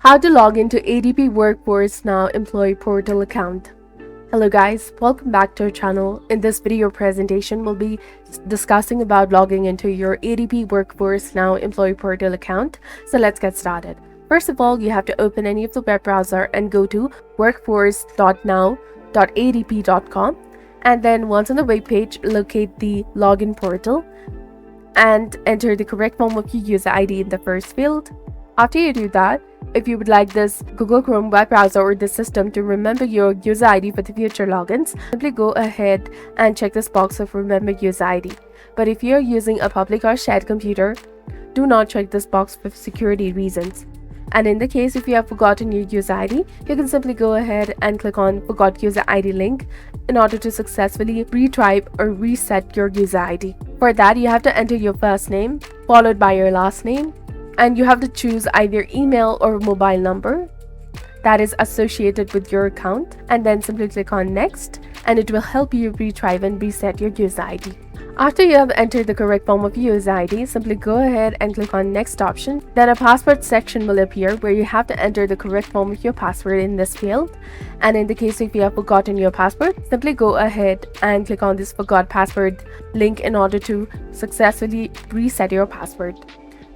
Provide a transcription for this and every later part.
How to log into ADP Workforce Now employee portal account. Hello guys, welcome back to our channel. In this video presentation, we'll be discussing about logging into your ADP Workforce Now employee portal account. So let's get started. First of all, you have to open any of the web browser and go to workforce.now.adp.com, and then once on the web page, locate the login portal and enter the correct form of your user ID in the first field. After you do that, if you would like this Google Chrome web browser or the system to remember your user ID for the future logins, simply go ahead and check this box of remember user ID. But if you're using a public or shared computer, do not check this box for security reasons. And in the case if you have forgotten your user ID, you can simply go ahead and click on Forgot User ID link in order to successfully retrieve or reset your user ID. For that, you have to enter your first name followed by your last name, and you have to choose either email or mobile number that is associated with your account, and then simply click on next, and it will help you retrieve and reset your user ID. After you have entered the correct form of user ID, simply go ahead and click on next option. Then a password section will appear where you have to enter the correct form of your password in this field. And in the case if you have forgotten your password, simply go ahead and click on this forgot password link in order to successfully reset your password.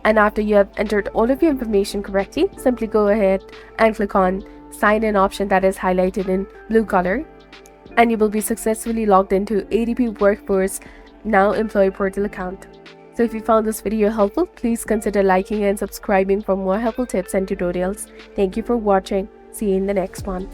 And after you have entered all of your information correctly, simply go ahead and click on sign in option that is highlighted in blue color, and you will be successfully logged into ADP Workforce Now employee portal account. So if you found this video helpful, please consider liking and subscribing for more helpful tips and tutorials. Thank you for watching. See you in the next one.